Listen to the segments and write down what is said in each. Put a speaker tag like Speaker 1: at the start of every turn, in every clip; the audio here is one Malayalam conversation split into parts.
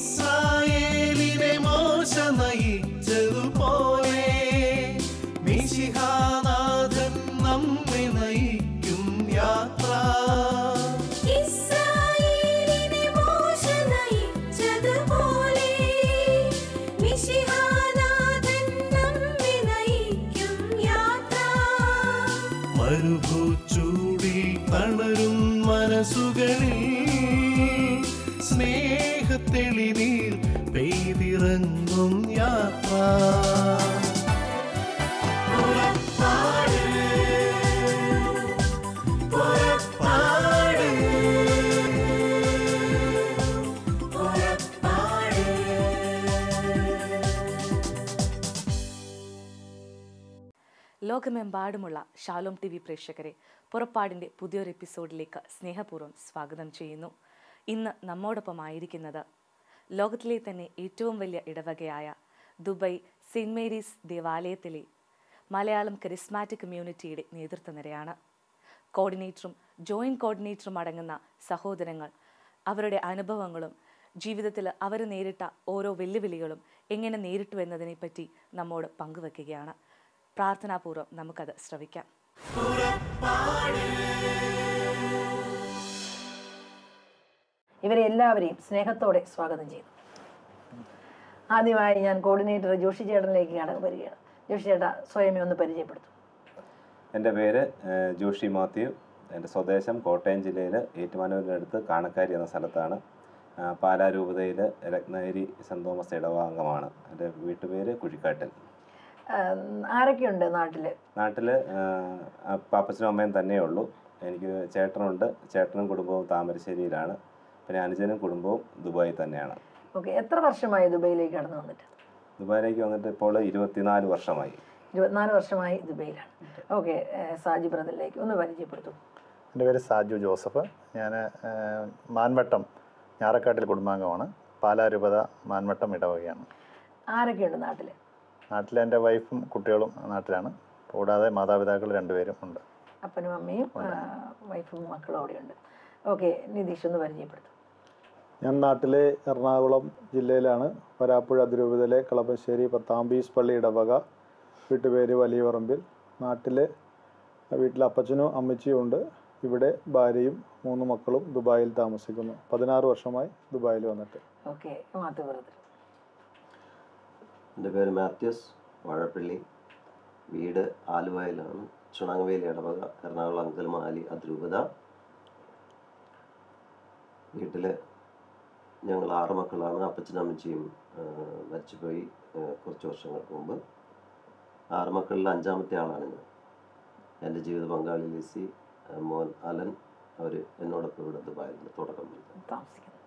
Speaker 1: ഇസ്രായേലിനെ മോശ നയിച്ചതുപോലെ മിശിഹാനാഥൻ നമ്മെ നയിക്കും യാത്ര.
Speaker 2: ഇസ്രായേലിനെ മോശ നയിച്ചതുപോലെ മിശിഹാനാഥൻ നമ്മെ നയിക്കും യാത്ര.
Speaker 1: മരുഭൂച്ചൂടിൽ തളരും മനസ്സുകളിൽ സ്നേഹത്തെളിനീർ പെയ്തിറങ്ങും യാത്ര. പുറപ്പാട് പുറപ്പാട് പുറപ്പാട്.
Speaker 3: ലോകമെമ്പാടുമുള്ള ഷാലോം TV പ്രേക്ഷകരെ പുറപ്പാടിൻ്റെ പുതിയൊരു എപ്പിസോഡിലേക്ക് സ്നേഹപൂർവ്വം സ്വാഗതം ചെയ്യുന്നു. ഇന്ന് നമ്മോടൊപ്പമായിരിക്കുന്നത് ലോകത്തിലെ തന്നെ ഏറ്റവും വലിയ ഇടവകയായ ദുബായ് സെയിൻറ്റ് മേരീസ് ദേവാലയത്തിലെ മലയാളം കരിസ്മാറ്റിക് കമ്മ്യൂണിറ്റിയുടെ നേതൃത്വനിരയാണ്. കോർഡിനേറ്ററും ജോയിൻറ്റ് കോർഡിനേറ്ററും അടങ്ങുന്ന സഹോദരങ്ങൾ അവരുടെ അനുഭവങ്ങളും ജീവിതത്തിൽ അവർ നേരിട്ട ഓരോ വെല്ലുവിളികളും എങ്ങനെ നേരിട്ടു എന്നതിനെപ്പറ്റി നമ്മോട് പങ്കുവെക്കുകയാണ്. പ്രാർത്ഥനാപൂർവ്വം നമുക്കത് ശ്രവിക്കാം.
Speaker 4: ഇവരെ എല്ലാവരെയും സ്നേഹത്തോടെ സ്വാഗതം ചെയ്യുന്നു. ആദ്യമായി ഞാൻ കോർഡിനേറ്റർ ജോഷി ചേട്ടനിലേക്ക് വരികയാണ്. ജോഷി ചേട്ടാ, സ്വയമേ ഒന്ന് പരിചയപ്പെടുത്തും.
Speaker 5: എൻ്റെ പേര് ജോഷി മാത്യു. എൻ്റെ സ്വദേശം കോട്ടയം ജില്ലയിൽ ഏറ്റുമാനൂരിനടുത്ത് കാണക്കാരി എന്ന സ്ഥലത്താണ്. പാലാ രൂപതയിൽ രത്നഗിരി സെൻറ് തോമസ് ഇടവാംഗമാണ്. എൻ്റെ വീട്ടുപേര് കുഴിക്കാട്ടിൽ.
Speaker 4: ആരൊക്കെയുണ്ട് നാട്ടിൽ?
Speaker 5: പാപ്പച്ചനും അമ്മയും തന്നെയേ ഉള്ളൂ. എനിക്ക് ചേട്ടനുണ്ട്. ചേട്ടനും കുടുംബവും താമരശ്ശേരിയിലാണ്. പിന്നെ അനുജനും കുടുംബവും ദുബായിൽ തന്നെയാണ്.
Speaker 4: ഓക്കെ, എത്ര വർഷമായി ദുബൈയിലേക്ക് കടന്നു വന്നിട്ട്?
Speaker 5: ദുബായിലേക്ക് വന്നിട്ട് ഇപ്പോൾ 24 വർഷമായി.
Speaker 4: 24 വർഷമായി ദുബൈയിലാണ്. ഓക്കെ, സാജു ബ്രദറിലേക്ക് ഒന്ന് പരിചയപ്പെടുത്തും.
Speaker 6: എൻ്റെ പേര് സാജു ജോസഫ്. ഞാൻ മാൻവട്ടം ഞാറക്കാട്ടിൽ കുടുംബാംഗമാണ്. പാലാ രൂപത മാൻവട്ടം ഇടവകയാണ്.
Speaker 4: ആരൊക്കെയുണ്ട് നാട്ടിൽ?
Speaker 6: നാട്ടിൽ എൻ്റെ വൈഫും കുട്ടികളും നാട്ടിലാണ്. കൂടാതെ മാതാപിതാക്കൾ 2 പേരും ഉണ്ട്.
Speaker 4: അപ്പനും അമ്മയും വൈഫും മക്കളും അവിടെയുണ്ട്. ഓക്കെ, നിതീഷ് ഒന്ന് പരിചയപ്പെടുത്തും.
Speaker 7: ഞാൻ നാട്ടിലെ എറണാകുളം ജില്ലയിലാണ്. വരാപ്പുഴ അതിരൂപതയിലെ കളപ്പശ്ശേരി പത്താമ്പീസ് പള്ളി ഇടവക. വീട്ടുപേര് വലിയ പറമ്പിൽ. വീട്ടിൽ അപ്പച്ചനും അമ്മച്ചിയും ഉണ്ട്. ഇവിടെ ഭാര്യയും 3 മക്കളും ദുബായിൽ താമസിക്കുന്നു. 16 വർഷമായി ദുബായിൽ വന്നിട്ട്.
Speaker 4: Okay, Mathew brother.
Speaker 8: എൻ്റെ പേര് മാത്യൂസ് വാഴപ്പള്ളി. വീട് ആലുവയിലാണ്. ചുണങ്ങവേലി ഇടവക, എറണാകുളം അങ്കൽമാലി അതിരൂപത. വീട്ടിൽ ഞങ്ങൾ 6 മക്കളാണ്. അപ്പച്ചനും അമ്മച്ചിയും മരിച്ചുപോയി കുറച്ച് വർഷങ്ങൾക്ക് മുമ്പ്. 6 മക്കളിൽ 5ാമത്തെ ആളാണ് ഞാൻ. എൻ്റെ ജീവിത പങ്കാളി ലിസി, മോൻ അലൻ, അവർ എന്നോടൊപ്പം ഇവിടെ ദുബായിൽ തുടക്കം
Speaker 4: താമസിക്കുന്നു.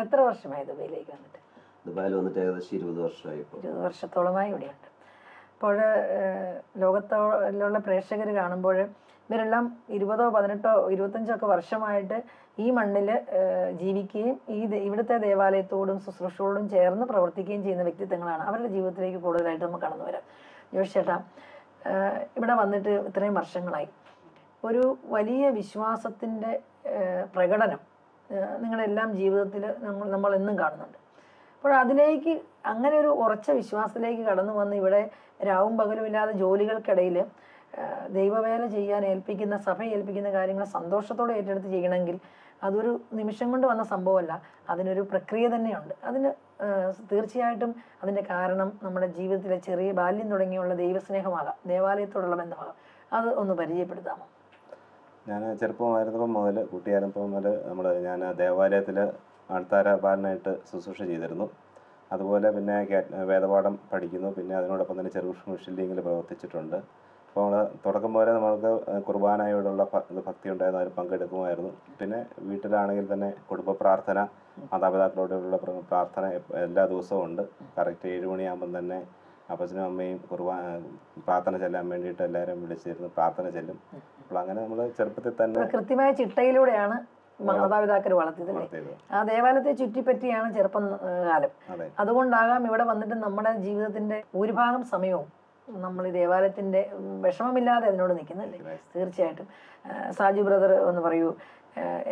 Speaker 4: എത്ര വർഷമായി ദുബൈയിലേക്ക് വന്നിട്ട്?
Speaker 8: ദുബായിൽ വന്നിട്ട് ഏകദേശം 20 വർഷമായി.
Speaker 4: 20 വർഷത്തോളമായി ഇവിടെയുണ്ട്. അപ്പോൾ ലോകത്തിലുള്ള പ്രേക്ഷകർ കാണുമ്പോൾ ഇവരെല്ലാം 20, 18, 25 വർഷമായിട്ട് ഈ മണ്ണിൽ ജീവിക്കുകയും ഇവിടുത്തെ ദേവാലയത്തോടും ശുശ്രൂഷയോടും ചേർന്ന് പ്രവർത്തിക്കുകയും ചെയ്യുന്ന വ്യക്തിത്വങ്ങളാണ്. അവരുടെ ജീവിതത്തിലേക്ക് കൂടുതലായിട്ട് നമുക്ക് കടന്നു വരാം. ജോഷി ചേട്ടാ, ഇവിടെ വന്നിട്ട് ഇത്രയും വർഷങ്ങളായി ഒരു വലിയ വിശ്വാസത്തിൻ്റെ പ്രകടനം നിങ്ങളെല്ലാം ജീവിതത്തിൽ നമ്മൾ എന്നും കാണുന്നുണ്ട്. അപ്പോൾ അതിലേക്ക് അങ്ങനെ ഒരു ഉറച്ച വിശ്വാസത്തിലേക്ക് കടന്നു വന്ന് ഇവിടെ രാവും പകലുമില്ലാതെ ജോലികൾക്കിടയിൽ ദൈവവേല ചെയ്യാൻ ഏൽപ്പിക്കുന്ന, സഭ ഏൽപ്പിക്കുന്ന കാര്യങ്ങൾ സന്തോഷത്തോടെ ഏറ്റെടുത്ത് ചെയ്യണമെങ്കിൽ അതൊരു നിമിഷം കൊണ്ട് വന്ന സംഭവമല്ല. അതിനൊരു പ്രക്രിയ തന്നെയുണ്ട്. അതിന് തീർച്ചയായിട്ടും അതിൻ്റെ കാരണം നമ്മുടെ ജീവിതത്തിലെ ചെറിയ ബാല്യം തുടങ്ങിയുള്ള ദൈവസ്നേഹമാകാം, ദേവാലയത്തോടുള്ള ബന്ധമാകാം. അത് ഒന്ന് പരിചയപ്പെടുത്താമോ?
Speaker 5: ഞാൻ ചെറുപ്പമായിരുന്നപ്പം മുതൽ, കുട്ടിയായിരുന്നപ്പം മുതൽ ഞാൻ ദേവാലയത്തിൽ ആൾത്താരപാലനായിട്ട് ശുശ്രൂഷ ചെയ്തിരുന്നു. അതുപോലെ പിന്നെ വേദപാഠം പഠിക്കുന്നു. പിന്നെ അതിനോടൊപ്പം തന്നെ ചെറുമിഷനിൽ പ്രവർത്തിച്ചിട്ടുണ്ട്. അപ്പോൾ തുടക്കം പോലെ നമ്മൾക്ക് കുർബാനയോടുള്ള ഭക്തി ഉണ്ടായിരുന്നു, അതിൽ പങ്കെടുക്കുമായിരുന്നു. പിന്നെ വീട്ടിലാണെങ്കിൽ തന്നെ കുടുംബ പ്രാർത്ഥന, മാതാപിതാക്കളോടുള്ള പ്രാർത്ഥന എല്ലാ ദിവസവും ഉണ്ട്. കറക്റ്റ് 7 മണിയാകുമ്പം തന്നെ അപ്പച്ചനും അമ്മയും പ്രാർത്ഥന ചെല്ലാൻ വേണ്ടിയിട്ട് എല്ലാവരും വിളിച്ചിരുന്നു, പ്രാർത്ഥന ചെല്ലും. അപ്പോൾ അങ്ങനെ നമ്മൾ ചെറുപ്പത്തിൽ തന്നെ
Speaker 4: കൃത്യമായ ചിട്ടയിലൂടെയാണ് മാതാപിതാക്കൾ വളർത്തിയത്. ആ ദേവാലയത്തെ ചുറ്റിപ്പറ്റിയാണ് ചെറുപ്പം കാലം. അതുകൊണ്ടാകാം ഇവിടെ വന്നിട്ട് നമ്മുടെ ജീവിതത്തിന്റെ ഭൂരിഭാഗം സമയവും നമ്മൾ ഈ ദേവാലയത്തിന്റെ വിഷമമില്ലാതെ അതിനോട് നിൽക്കുന്നല്ലേ. തീർച്ചയായിട്ടും. സാജു ബ്രദർ ഒന്ന് പറയൂ,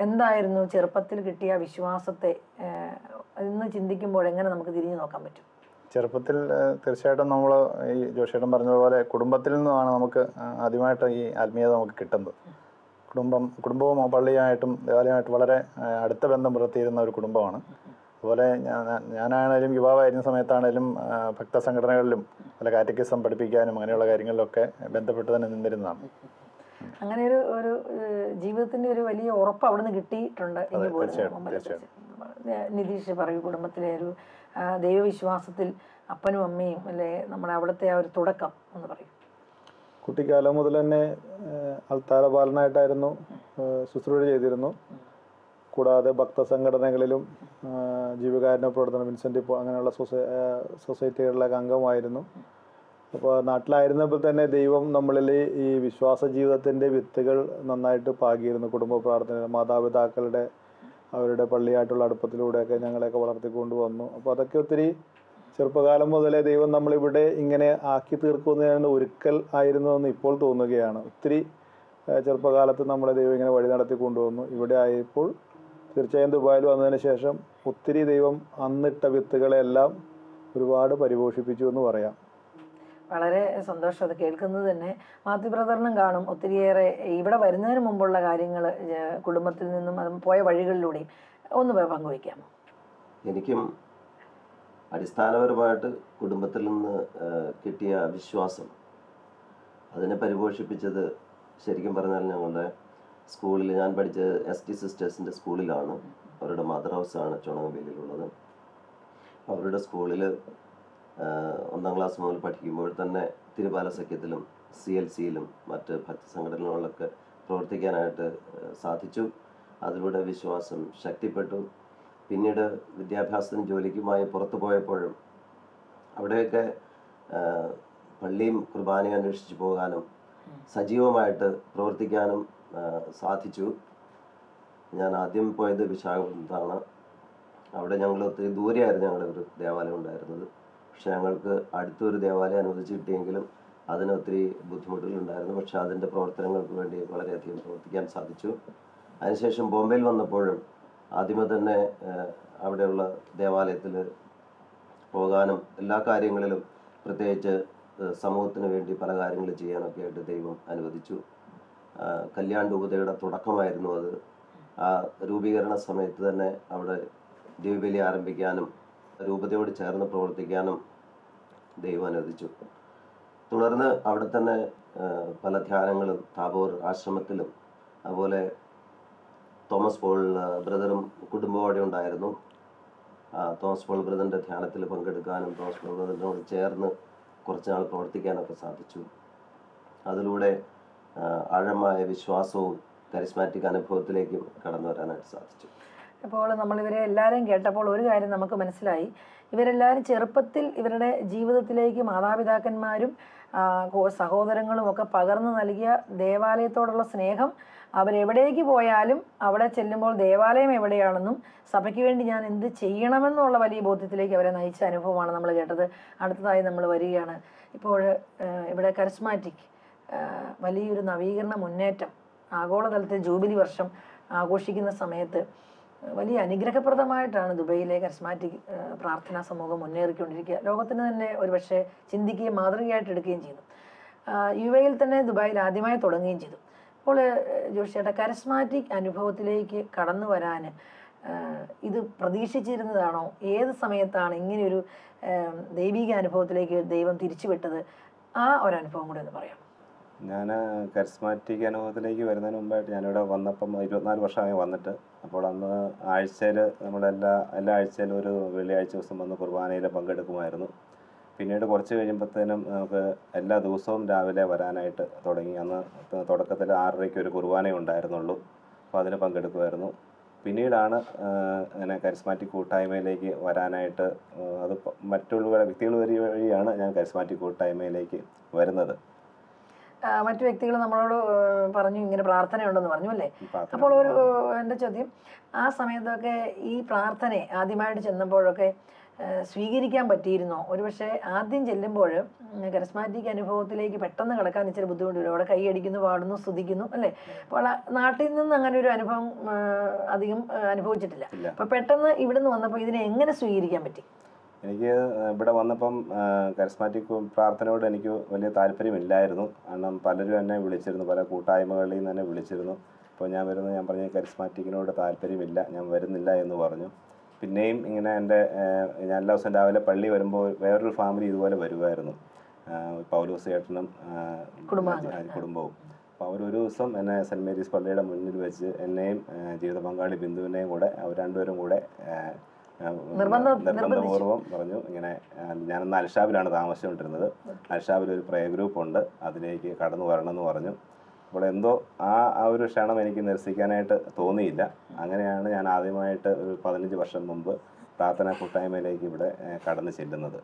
Speaker 4: എന്തായിരുന്നു ചെറുപ്പത്തിൽ കിട്ടിയ വിശ്വാസത്തെ ഇന്ന് ചിന്തിക്കുമ്പോൾ എങ്ങനെ നമുക്ക് തിരിഞ്ഞു നോക്കാൻ പറ്റും?
Speaker 6: ചെറുപ്പത്തിൽ തീർച്ചയായിട്ടും നമ്മൾ ഈ ജോഷേട്ടൻ പറഞ്ഞതുപോലെ കുടുംബത്തിൽ നിന്നുമാണ് നമുക്ക് ആദ്യമായിട്ട് ഈ ആത്മീയത നമുക്ക് കിട്ടുന്നത്. കുടുംബവും പള്ളിയായിട്ടും ദേവാലയമായിട്ടും വളരെ അടുത്ത ബന്ധം പുലർത്തിയിരുന്ന ഒരു കുടുംബമാണ്. അതുപോലെ ഞാനാണേലും യുവാവായിരുന്ന സമയത്താണേലും ഭക്തസംഘടനകളിലും പല കാറ്റക്കിസം പഠിപ്പിക്കാനും അങ്ങനെയുള്ള കാര്യങ്ങളിലൊക്കെ ബന്ധപ്പെട്ട് തന്നെ നിന്നിരുന്നതാണ്.
Speaker 4: അങ്ങനെ ഒരു ജീവിതത്തിന്റെ ഒരു വലിയ ഉറപ്പ് അവിടുന്ന് കിട്ടിയിട്ടുണ്ട്. നിതീഷ് പറയൂ, കുടുംബത്തിലെ ഒരു ദൈവവിശ്വാസത്തിൽ അപ്പനും അമ്മയും അല്ലെ നമ്മുടെ അവിടുത്തെ ആ ഒരു തുടക്കം ഒന്ന് പറയും.
Speaker 7: കുട്ടിക്കാലം മുതൽ തന്നെ അൾത്താര ബാലനായിട്ടായിരുന്നു ശുശ്രൂഷ ചെയ്തിരുന്നു. കൂടാതെ ഭക്തസംഘടനകളിലും ജീവകാരുണ്യ പ്രവർത്തനം, വിൻസെൻ്റ് അങ്ങനെയുള്ള സൊസൈറ്റികളിലൊക്കെ അംഗമായിരുന്നു. അപ്പോൾ നാട്ടിലായിരുന്നപ്പോൾ തന്നെ ദൈവം നമ്മളിൽ ഈ വിശ്വാസ ജീവിതത്തിൻ്റെ വിത്തുകൾ നന്നായിട്ട് പാകിയിരുന്നു. കുടുംബ പ്രാർത്ഥന, മാതാപിതാക്കളുടെ അവരുടെ പള്ളിയായിട്ടുള്ള അടുപ്പത്തിലൂടെയൊക്കെ ഞങ്ങളെയൊക്കെ വളർത്തിക്കൊണ്ട് വന്നു. അപ്പോൾ അതൊക്കെ ഒത്തിരി ചെറുപ്പകാലം മുതലേ ദൈവം നമ്മളിവിടെ ഇങ്ങനെ ആക്കി തീർക്കുന്നതിന് ഒരുക്കൽ ആയിരുന്നു എന്ന് ഇപ്പോൾ തോന്നുകയാണ്. ഒത്തിരി ചെറുപ്പകാലത്ത് നമ്മളെ ദൈവം ഇങ്ങനെ വഴി നടത്തി കൊണ്ടുവന്നു. ഇവിടെ ആയപ്പോൾ തീർച്ചയായും ദുബായിൽ വന്നതിന് ശേഷം ഒത്തിരി ദൈവം അന്നിട്ട വിത്തുകളെല്ലാം ഒരുപാട് പരിപോഷിപ്പിച്ചു എന്ന് പറയാം.
Speaker 4: വളരെ സന്തോഷം അത് കേൾക്കുന്നത് തന്നെ. മാത്യു ബ്രദറിനും കാണും ഒത്തിരിയേറെ ഇവിടെ വരുന്നതിന് മുമ്പുള്ള കാര്യങ്ങൾ കുടുംബത്തിൽ നിന്നും അത് പോയ വഴികളിലൂടെയും ഒന്ന് പങ്കുവയ്ക്കാമോ?
Speaker 8: എനിക്കും അടിസ്ഥാനപരമായിട്ട് കുടുംബത്തിൽ നിന്ന് കിട്ടിയ വിശ്വാസം അതിനെ പരിപോഷിപ്പിച്ചത് ശരിക്കും പറഞ്ഞാൽ ഞങ്ങളുടെ സ്കൂളിൽ ഞാൻ പഠിച്ച ST സിസ്റ്റേഴ്സിൻ്റെ സ്കൂളിലാണ്. അവരുടെ മദർ ഹൗസാണ് ചുണങ്ങവേലിയിലുള്ളത്. അവരുടെ സ്കൂളിൽ 1ാം ക്ലാസ് മുതൽ പഠിക്കുമ്പോൾ തന്നെ തിരുബാല സഖ്യത്തിലും CLCയിലും മറ്റ് ഭക്തസംഘടനകളിലൊക്കെ പ്രവർത്തിക്കാനായിട്ട് സാധിച്ചു. അതിലൂടെ വിശ്വാസം ശക്തിപ്പെട്ടു. പിന്നീട് വിദ്യാഭ്യാസത്തിനും ജോലിക്കുമായി പുറത്തു പോയപ്പോഴും അവിടെയൊക്കെ പള്ളിയും കുർബാനയും അന്വേഷിച്ച് പോകാനും സജീവമായിട്ട് പ്രവർത്തിക്കാനും സാധിച്ചു. ഞാൻ ആദ്യം പോയത് വിശാഖപട്ടണത്താണ്. അവിടെ ഞങ്ങൾ ഒത്തിരി ദൂരെയായിരുന്നു ഞങ്ങളുടെ ഒരു ദേവാലയം ഉണ്ടായിരുന്നത്. പക്ഷെ ഞങ്ങൾക്ക് അടുത്തൊരു ദേവാലയം അനുവദിച്ച് കിട്ടിയെങ്കിലും അതിന് ഒത്തിരി ബുദ്ധിമുട്ടുകളുണ്ടായിരുന്നു. പക്ഷെ അതിൻ്റെ പ്രവർത്തനങ്ങൾക്ക് വേണ്ടി വളരെയധികം പ്രവർത്തിക്കാൻ സാധിച്ചു. അതിനുശേഷം ബോംബെയിൽ വന്നപ്പോഴും ആദ്യമേ തന്നെ അവിടെയുള്ള ദേവാലയത്തിൽ പോകാനും എല്ലാ കാര്യങ്ങളിലും പ്രത്യേകിച്ച് സമൂഹത്തിന് വേണ്ടി പല കാര്യങ്ങൾ ചെയ്യാനൊക്കെ ആയിട്ട് ദൈവം അനുവദിച്ചു. കല്യാൺ രൂപതയുടെ തുടക്കമായിരുന്നു അത്. ആ രൂപീകരണ സമയത്ത് തന്നെ അവിടെ ദിവ്യബലി ആരംഭിക്കാനും രൂപതയോട് ചേർന്ന് പ്രവർത്തിക്കാനും ദൈവം അനുവദിച്ചു. തുടർന്ന് അവിടെ തന്നെ പല ധ്യാനങ്ങളും താബോർ ആശ്രമത്തിലും അതുപോലെ തോമസ് പോൾ ബ്രദറും കുടുംബത്തോടെ ഉണ്ടായിരുന്നു. തോമസ് പോൾ ബ്രദറിൻ്റെ ധ്യാനത്തിൽ പങ്കെടുക്കാനും തോമസ് പോൾ ബ്രദറിനോട് ചേർന്ന് കുറച്ച് നാൾ പ്രവർത്തിക്കാനൊക്കെ സാധിച്ചു. അതിലൂടെ ആഴമായ വിശ്വാസവും കരിസ്മാറ്റിക് അനുഭവത്തിലേക്കും കടന്നു വരാനായിട്ട് സാധിച്ചു.
Speaker 4: അപ്പോൾ നമ്മളിവരെ എല്ലാവരെയും കേട്ടപ്പോൾ ഒരു കാര്യം നമുക്ക് മനസ്സിലായി. ഇവരെല്ലാവരും ചെറുപ്പത്തിൽ ഇവരുടെ ജീവിതത്തിലേക്ക് മാതാപിതാക്കന്മാരും സഹോദരങ്ങളും ഒക്കെ പകർന്നു നൽകിയ ദേവാലയത്തോടുള്ള സ്നേഹം അവരെവിടേക്ക് പോയാലും അവിടെ ചെല്ലുമ്പോൾ ദേവാലയം എവിടെയാണെന്നും സഭയ്ക്ക് വേണ്ടി ഞാൻ എന്ത് ചെയ്യണമെന്നുള്ള വലിയ ബോധ്യത്തിലേക്ക് അവരെ നയിച്ച അനുഭവമാണ് നമ്മൾ കേട്ടത്. അടുത്തതായി നമ്മൾ വരികയാണ്. ഇപ്പോൾ ഇവിടെ കരിസ്മാറ്റിക് വലിയൊരു നവീകരണ മുന്നേറ്റം ആഗോളതലത്തിൽ ജൂബിലി വർഷം ആഘോഷിക്കുന്ന സമയത്ത് വലിയ അനുഗ്രഹപ്രദമായിട്ടാണ് ദുബൈയിലെ കരിസ്മാറ്റിക് പ്രാർത്ഥനാ സമൂഹം മുന്നേറിക്കൊണ്ടിരിക്കുക. ലോകത്തിന് തന്നെ ഒരുപക്ഷെ ചിന്തിക്കുകയും മാതൃകയായിട്ട് എടുക്കുകയും ചെയ്തു. UAE തന്നെ ദുബായിൽ ആദ്യമായി തുടങ്ങുകയും ചെയ്തു. അപ്പോൾ ജോഷിയേട്ടാ, കരിസ്മാറ്റിക് അനുഭവത്തിലേക്ക് കടന്നു വരാൻ ഇത് പ്രതീക്ഷിച്ചിരുന്നതാണോ? ഏത് സമയത്താണ് ഇങ്ങനെയൊരു ദൈവിക അനുഭവത്തിലേക്ക് ദൈവം തിരിച്ചുവിട്ടത്? ആ ഒരു അനുഭവം കൂടെ ഒന്ന് പറയാം.
Speaker 5: ഞാൻ കരിസ്മാറ്റിക് അനുഭവത്തിലേക്ക് വരുന്നതിന് മുമ്പായിട്ട് ഞാനിവിടെ വന്നപ്പം 24 വർഷമായി വന്നിട്ട്. അപ്പോൾ അന്ന് ആഴ്ചയിൽ നമ്മളെല്ലാ ആഴ്ചയിലും ഒരു വെള്ളിയാഴ്ച ദിവസം വന്ന് കുർബാനയിൽ പങ്കെടുക്കുമായിരുന്നു. പിന്നീട് കുറച്ച് കഴിയുമ്പോഴത്തേനും നമുക്ക് എല്ലാ ദിവസവും രാവിലെ വരാനായിട്ട് തുടങ്ങി. അന്ന് തുടക്കത്തിൽ 6:30 ഒരു കുർബാനയേ ഉണ്ടായിരുന്നുള്ളൂ. അപ്പോൾ അതിന് പങ്കെടുക്കുമായിരുന്നു. പിന്നീടാണ് അങ്ങനെ കരിസ്മാറ്റിക് കൂട്ടായ്മയിലേക്ക് വരാനായിട്ട്, അത് മറ്റുള്ള വ്യക്തികൾ വഴിയാണ് ഞാൻ കരിസ്മാറ്റിക് കൂട്ടായ്മയിലേക്ക് വരുന്നത്.
Speaker 4: മറ്റു വ്യക്തികൾ നമ്മളോട് പറഞ്ഞു ഇങ്ങനെ പ്രാർത്ഥനയുണ്ടെന്ന് പറഞ്ഞു അല്ലേ? അപ്പോൾ എൻ്റെ ചോദ്യം, ആ സമയത്തൊക്കെ ഈ പ്രാർത്ഥനയെ ആദ്യമായിട്ട് ചെന്നപ്പോഴൊക്കെ സ്വീകരിക്കാൻ പറ്റിയിരുന്നോ? ഒരുപക്ഷെ ആദ്യം ചെല്ലുമ്പോൾ കരസ്മാറ്റിക് അനുഭവത്തിലേക്ക് പെട്ടെന്ന് കിടക്കാൻ ഇച്ചിരി ബുദ്ധിമുട്ട് വരും. അവിടെ കൈയടിക്കുന്നു, പാടുന്നു, സ്തുതിക്കുന്നു അല്ലേ. അപ്പോൾ നാട്ടിൽ നിന്ന് അങ്ങനെ ഒരു അനുഭവം അധികം അനുഭവിച്ചിട്ടില്ല. അപ്പോൾ പെട്ടെന്ന് ഇവിടുന്ന് വന്നപ്പോൾ ഇതിനെ എങ്ങനെ സ്വീകരിക്കാൻ പറ്റി?
Speaker 5: എനിക്ക് ഇവിടെ വന്നപ്പം കരിസ്മാറ്റിക് പ്രാർത്ഥനയോട് എനിക്ക് വലിയ താല്പര്യമില്ലായിരുന്നു. കാരണം പലരും എന്നെ വിളിച്ചിരുന്നു, പല കൂട്ടായ്മകളിൽ നിന്ന് തന്നെ വിളിച്ചിരുന്നു. അപ്പോൾ ഞാൻ പറഞ്ഞു കരിസ്മാറ്റിക്കിനോട് താല്പര്യമില്ല, ഞാൻ വരുന്നില്ല എന്ന് പറഞ്ഞു. പിന്നെയും ഇങ്ങനെ ഞാൻ എല്ലാ ദിവസവും രാവിലെ പള്ളി വരുമ്പോൾ വേറൊരു ഫാമിലി ഇതുപോലെ വരുമായിരുന്നു, പൗലോസ് ചേട്ടനും കുടുംബവും. അപ്പോൾ അവരൊരു ദിവസം എന്നെ സെൻറ്റ് മേരീസ് പള്ളിയുടെ മുന്നിൽ വെച്ച് എന്നെയും ജീവിത പങ്കാളി ബിന്ദുവിനെയും കൂടെ അവർ രണ്ടുപേരും കൂടെ നിർബന്ധപൂർവ്വം പറഞ്ഞു, ഇങ്ങനെ ഞാനന്ന് അൽഷാബിലാണ് താമസിച്ചുകൊണ്ടിരുന്നത്, അൽഷാബിലൊരു പ്രയർ ഗ്രൂപ്പുണ്ട്, അതിലേക്ക് കടന്നു വരണമെന്ന് പറഞ്ഞു. അപ്പോൾ എന്തോ ആ ഒരു ക്ഷണം എനിക്ക് നിരസിക്കാനായിട്ട് തോന്നിയില്ല. അങ്ങനെയാണ് ഞാൻ ആദ്യമായിട്ട് ഒരു 15 വർഷം മുമ്പ് പ്രാർത്ഥനാ കൂട്ടായ്മയിലേക്ക് ഇവിടെ കടന്നു ചെല്ലുന്നത്.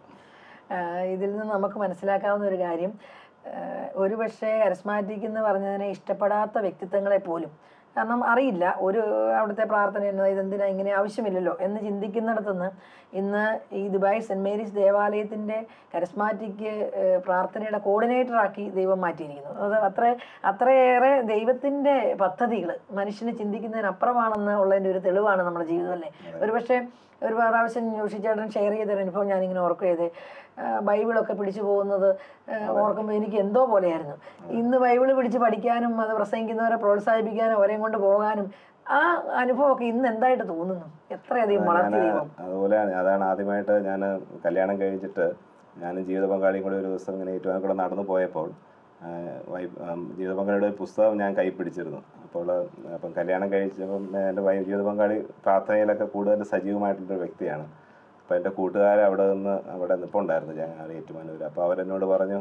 Speaker 4: ഇതിൽ നിന്ന് നമുക്ക് മനസ്സിലാക്കാവുന്ന ഒരു കാര്യം, ഒരുപക്ഷെ കരസ്മാറ്റിക് എന്ന് പറഞ്ഞതിനെ ഇഷ്ടപ്പെടാത്ത വ്യക്തിത്വങ്ങളെ പോലും, കാരണം അറിയില്ല അവിടുത്തെ പ്രാർത്ഥന എന്നത് ഇതെന്തിനാ ഇങ്ങനെ ആവശ്യമില്ലല്ലോ എന്ന് ചിന്തിക്കുന്നിടത്തുനിന്ന് ഇന്ന് ഈ ദുബായ് സെൻറ്റ് മേരീസ് ദേവാലയത്തിൻ്റെ കരസ്മാറ്റിക് പ്രാർത്ഥനയുടെ കോർഡിനേറ്ററാക്കി ദൈവം മാറ്റിയിരിക്കുന്നു. അത് അത്രയേറെ ദൈവത്തിൻ്റെ പദ്ധതികൾ മനുഷ്യന് ചിന്തിക്കുന്നതിനപ്പുറമാണെന്ന് ഉള്ളതിൻ്റെ ഒരു തെളിവാണ് നമ്മുടെ ജീവിതം അല്ലേ. ഒരുപക്ഷെ ഒരു പ്രാവശ്യം ജോഷിച്ചേട്ടൻ ഷെയർ ചെയ്തൊരു അനുഭവം ഞാനിങ്ങനെ ഓർക്കുകയത്, ബൈബിളൊക്കെ പിടിച്ചു പോകുന്നത് ഓർക്കുമ്പോൾ എനിക്ക് എന്തോ പോലെയായിരുന്നു. ഇന്ന് ബൈബിള് പിടിച്ച് പഠിക്കാനും അത് പ്രസംഗിക്കുന്നവരെ പ്രോത്സാഹിപ്പിക്കാനും അവരെയും കൊണ്ട് പോകാനും ആ അനുഭവമൊക്കെ ഇന്ന് എന്തായിട്ട് തോന്നുന്നു? എത്രയധികം വളർത്തി ദൈവം.
Speaker 5: അതുപോലെയാണ്. അതാണ് ആദ്യമായിട്ട് ഞാൻ കല്യാണം കഴിച്ചിട്ട് ഞാനും ജീവിത പങ്കാളിയും കൂടെ ഒരു ദിവസം ഇങ്ങനെ ഏറ്റുമാനൂടെ നടന്നു പോയപ്പോൾ ജീവിത പങ്കാളിയുടെ ഒരു പുസ്തകം ഞാൻ കൈ പിടിച്ചിരുന്നു. അപ്പം കല്യാണം കഴിച്ചപ്പം എൻ്റെ ജീവിത പങ്കാളി പ്രാർത്ഥനയിലൊക്കെ കൂടുതൽ സജീവമായിട്ടുള്ളൊരു വ്യക്തിയാണ്. അപ്പോൾ എൻ്റെ കൂട്ടുകാരെ അവിടെ നിൽപ്പുണ്ടായിരുന്നു ഏറ്റുമാനൂർ. അപ്പോൾ അവരെന്നോട് പറഞ്ഞു,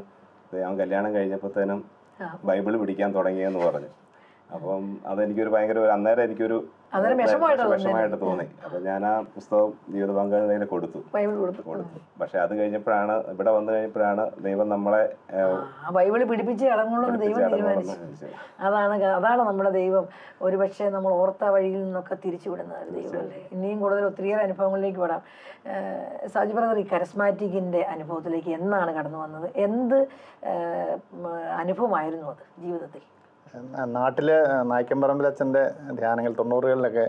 Speaker 5: അവൻ കല്യാണം കഴിഞ്ഞപ്പോഴത്തേനും ബൈബിള് പിടിക്കാൻ തുടങ്ങിയെന്ന് പറഞ്ഞു. അപ്പം അതെനിക്കൊരു അന്നേരം എനിക്കൊരു വിഷമമായിട്ട് തോന്നി. അപ്പം ഞാൻ ആ പുസ്തകം ജീവിത പങ്കാളിയുടെ കൊടുത്തു. പക്ഷെ അത് കഴിഞ്ഞപ്പോഴാണ്, ഇവിടെ വന്നു കഴിഞ്ഞപ്പോഴാണ് ദൈവം നമ്മളെ
Speaker 4: ബൈബിള് പിടിപ്പിച്ച് അടങ്ങുള്ളൂ ദൈവം തീരുമാനിച്ചു. അതാണ് നമ്മുടെ ദൈവം. ഒരുപക്ഷെ നമ്മൾ ഓർത്ത വഴിയിൽ നിന്നൊക്കെ തിരിച്ചുവിടുന്ന ഒരു ദൈവമല്ലേ. ഇനിയും കൂടുതൽ ഒത്തിരിയേറെ അനുഭവങ്ങളിലേക്ക് വിടാം. സാജി ബ്രദർ, ഈ കരസ്മാറ്റിക്കിൻ്റെ അനുഭവത്തിലേക്ക് എന്നാണ് കടന്നു വന്നത്? എന്ത് അനുഭവമായിരുന്നു അത് ജീവിതത്തിൽ?
Speaker 6: നാട്ടിലെ നായ്ക്കമ്പറമ്പിലച്ഛൻ്റെ ധ്യാനങ്ങൾ 90-കളിലൊക്കെ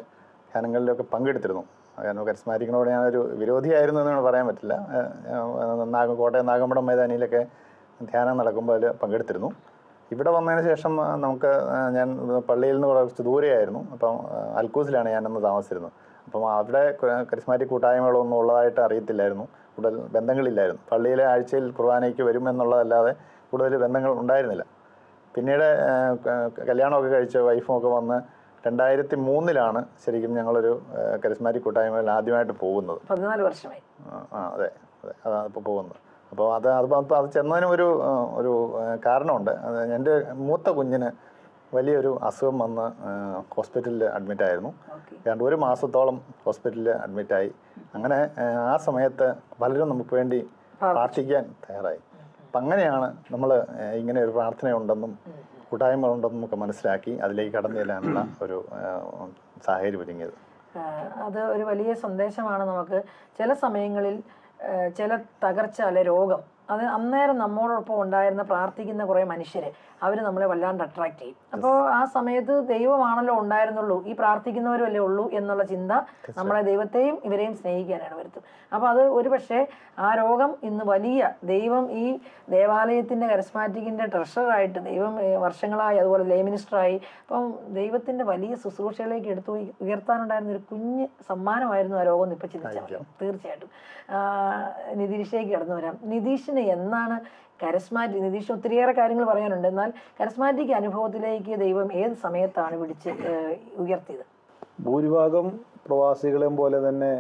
Speaker 6: ധ്യാനങ്ങളിലൊക്കെ പങ്കെടുത്തിരുന്നു. കാരണം കരിസ്മാറ്റിക്കിനോട് ഞാനൊരു വിരോധിയായിരുന്നു എന്ന് പറയാൻ പറ്റില്ല. കോട്ടയം നാഗമ്പടം മൈതാനിയിലൊക്കെ ധ്യാനം നടക്കുമ്പോൾ അതിൽ പങ്കെടുത്തിരുന്നു. ഇവിടെ വന്നതിന് ശേഷം ഞാൻ പള്ളിയിൽ നിന്ന് കുറച്ച് ദൂരെയായിരുന്നു. അപ്പം അൽക്കൂസിലാണ് ഞാനന്ന് താമസിച്ചിരുന്നത്. അപ്പം അവിടെ കരിസ്മാറ്റിക് കൂട്ടായ്മകളൊന്നും ഉള്ളതായിട്ട് അറിയത്തില്ലായിരുന്നു, കൂടുതൽ ബന്ധങ്ങളില്ലായിരുന്നു. പള്ളിയിലെ ആഴ്ചയിൽ കുർബാനയ്ക്ക് വരുമെന്നുള്ളതല്ലാതെ കൂടുതൽ ബന്ധങ്ങൾ ഉണ്ടായിരുന്നില്ല. പിന്നീട് കല്യാണമൊക്കെ കഴിച്ച് വൈഫും ഒക്കെ വന്ന് 2003-ലാണ് ശരിക്കും ഞങ്ങളൊരു കരിസ്മാറ്റിക് കൂട്ടായ്മയിൽ ആദ്യമായിട്ട് പോകുന്നത്.
Speaker 4: 14 വർഷമായി.
Speaker 6: അതെ അതാണ് ഇപ്പോൾ പോകുന്നത്. അപ്പോൾ അത് ചെന്നതിനും ഒരു കാരണമുണ്ട്. എൻ്റെ മൂത്ത കുഞ്ഞിന് വലിയൊരു അസുഖം വന്ന് ഹോസ്പിറ്റലിൽ അഡ്മിറ്റായിരുന്നു. 1 മാസത്തോളം ഹോസ്പിറ്റലിൽ അഡ്മിറ്റായി. അങ്ങനെ ആ സമയത്ത് പലരും നമുക്ക് വേണ്ടി പ്രാർത്ഥിക്കാൻ തയ്യാറായി. അപ്പം അങ്ങനെയാണ് നമ്മൾ ഇങ്ങനെ ഒരു പ്രാർത്ഥനയുണ്ടെന്നും കൂട്ടായ്മ ഉണ്ടെന്നും ഒക്കെ മനസ്സിലാക്കി അതിലേക്ക് കടന്നു ചെല്ലാനുള്ള ഒരു സാഹചര്യം ഒരുങ്ങിയത്.
Speaker 4: അത് ഒരു വലിയ സന്ദേശമാണ് നമുക്ക്. ചില സമയങ്ങളിൽ ചില തകർച്ച അല്ലെ രോഗം, അത് അന്നേരം നമ്മോടൊപ്പം ഉണ്ടായിരുന്ന പ്രാർത്ഥിക്കുന്ന കുറേ മനുഷ്യർ അവർ നമ്മളെ വല്ലാണ്ട് അട്രാക്ട് ചെയ്യും. അപ്പോൾ ആ സമയത്ത് ദൈവമാണല്ലോ ഉണ്ടായിരുന്നുള്ളൂ, ഈ പ്രാർത്ഥിക്കുന്നവരും അല്ലേ ഉള്ളൂ എന്നുള്ള ചിന്ത നമ്മളെ ദൈവത്തെയും ഇവരെയും സ്നേഹിക്കാനാണ് വരുത്തും. അപ്പോൾ അത് ഒരു പക്ഷേ ആ രോഗം ഇന്ന് വലിയ ദൈവം ഈ ദേവാലയത്തിൻ്റെ കരസ്മാറ്റിക്കിൻ്റെ ട്രഷറായിട്ട് ദൈവം വർഷങ്ങളായി, അതുപോലെ ലേ മിനിസ്റ്ററായി, അപ്പം ദൈവത്തിൻ്റെ വലിയ ശുശ്രൂഷകളിലേക്ക് എടുത്തു ഉയർത്താനുണ്ടായിരുന്ന ഒരു കുഞ്ഞ് സമ്മാനമായിരുന്നു ആ രോഗം എന്ന് ഇപ്പം ചിന്തിച്ചാൽ. തീർച്ചയായിട്ടും നിതീഷിലേക്ക് കടന്നു വരാം. നിതീഷിന് എന്നാണ് നിതീഷ് ഒത്തിരിയേറെ കാര്യങ്ങൾ പറയാനുണ്ട്, എന്നാൽ കരസ്മാറ്റിക് അനുഭവത്തിലേക്ക് ദൈവം ഏത് സമയത്താണ് വിളിച്ച് ഉയർത്തിയത്?
Speaker 7: ഭൂരിഭാഗം പ്രവാസികളെയും പോലെ തന്നെ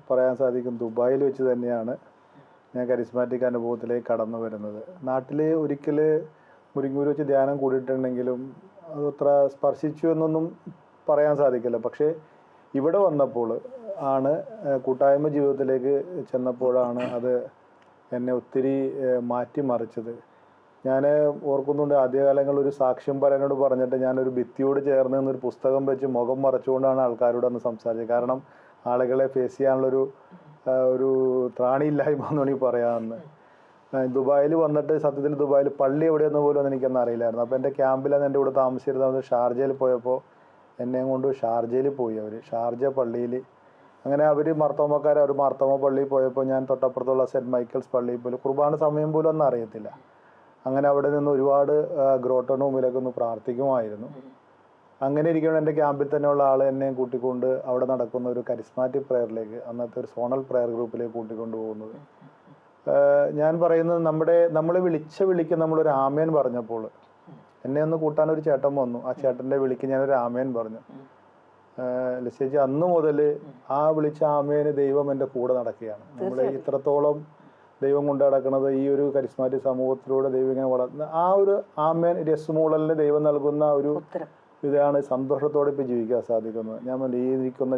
Speaker 7: പറയാൻ സാധിക്കും, ദുബായിൽ വെച്ച് തന്നെയാണ് ഞാൻ കരിസ്മാറ്റിക് അനുഭവത്തിലേക്ക് കടന്നു വരുന്നത്. നാട്ടിൽ ഒരിക്കൽ മുരിങ്ങൂർ വെച്ച് ധ്യാനം കൂടിയിട്ടുണ്ടെങ്കിലും അതത്ര സ്പർശിച്ചു എന്നൊന്നും പറയാൻ സാധിക്കില്ല. പക്ഷേ ഇവിടെ വന്നപ്പോൾ ആണ്, കൂട്ടായ്മ ജീവിതത്തിലേക്ക് ചെന്നപ്പോഴാണ് അത് എന്നെ ഒത്തിരി മാറ്റിമറിച്ചത്. ഞാൻ ഓർക്കുന്നുണ്ട്, ആദ്യകാലങ്ങളിൽ ഒരു സാക്ഷ്യം പറയാനോട് പറഞ്ഞിട്ട് ഞാനൊരു ഭിത്തിയോട് ചേർന്ന് നിന്നൊരു പുസ്തകം വെച്ച് മുഖം മറച്ചുകൊണ്ടാണ് ആൾക്കാരോട് അന്ന് സംസാരിച്ചത്. കാരണം ആളുകളെ ഫേസ് ചെയ്യാനുള്ളൊരു ഒരു ത്രാണിയില്ലായ്മ എന്ന് വേണമെങ്കിൽ പറയാമെന്ന്. ദുബായിൽ വന്നിട്ട് സത്യത്തിൽ ദുബായിൽ പള്ളി എവിടെയെന്ന് പോലും എനിക്കൊന്നും അറിയില്ലായിരുന്നു. അപ്പോൾ എൻ്റെ ക്യാമ്പിലാണ് എൻ്റെ കൂടെ താമസിച്ചിരുന്നത്. ഷാർജയിൽ പോയപ്പോൾ എന്നെയും കൊണ്ട് ഷാർജയിൽ പോയി അവർ, ഷാർജ പള്ളിയിൽ. അങ്ങനെ അവർ മാർത്തോമക്കാർ, അവർ മാർത്തോമ പള്ളിയിൽ പോയപ്പോൾ ഞാൻ തൊട്ടപ്പുറത്തുള്ള സെൻറ്റ് മൈക്കിൾസ് പള്ളിയിൽ പോലും കുർബാന സമയം പോലും ഒന്നും അറിയത്തില്ല. അങ്ങനെ അവിടെ നിന്ന് ഒരുപാട് ഗ്രോട്ടോന് മുമ്പിലൊക്കെ ഒന്ന് പ്രാർത്ഥിക്കുമായിരുന്നു. അങ്ങനെ ഇരിക്കുമ്പോൾ എൻ്റെ ക്യാമ്പിൽ തന്നെയുള്ള ആൾ എന്നെ കൂട്ടിക്കൊണ്ട് അവിടെ നടക്കുന്ന ഒരു കരിസ്മാറ്റിക് പ്രെയറിലേക്ക്, അന്നത്തെ ഒരു സോണൽ പ്രെയർ ഗ്രൂപ്പിലേക്ക് കൂട്ടിക്കൊണ്ട് പോകുന്നത്. ഞാൻ പറയുന്നത് നമ്മൾ വിളിക്ക് നമ്മളൊരു ആമേൻ പറഞ്ഞപ്പോൾ എന്നെ ഒന്ന് കൂട്ടാനൊരു ചേട്ടൻ വന്നു. ആ ചേട്ടൻ്റെ വിളിക്ക് ഞാനൊരു ആമേൻ പറഞ്ഞു. ലക്ഷ്യേച്ചി അന്ന് മുതൽ ആ വിളിച്ച ആമേന് ദൈവം എൻ്റെ കൂടെ നടക്കുകയാണ്. നമ്മളെ ഇത്രത്തോളം ദൈവം കൊണ്ട് നടക്കുന്നത് ഈ ഒരു കരിസ്മാറ്റിക് സമൂഹത്തിലൂടെ ദൈവം ഇങ്ങനെ വളർത്തുന്ന ആ ഒരു ആമേൻ രസ്മൂളലിന് ദൈവം നൽകുന്ന ഒരു ഇതാണ് സന്തോഷത്തോടെ ഇപ്പോൾ ജീവിക്കാൻ സാധിക്കുന്നത്. ഞാൻ ഈ ഇരിക്കുന്ന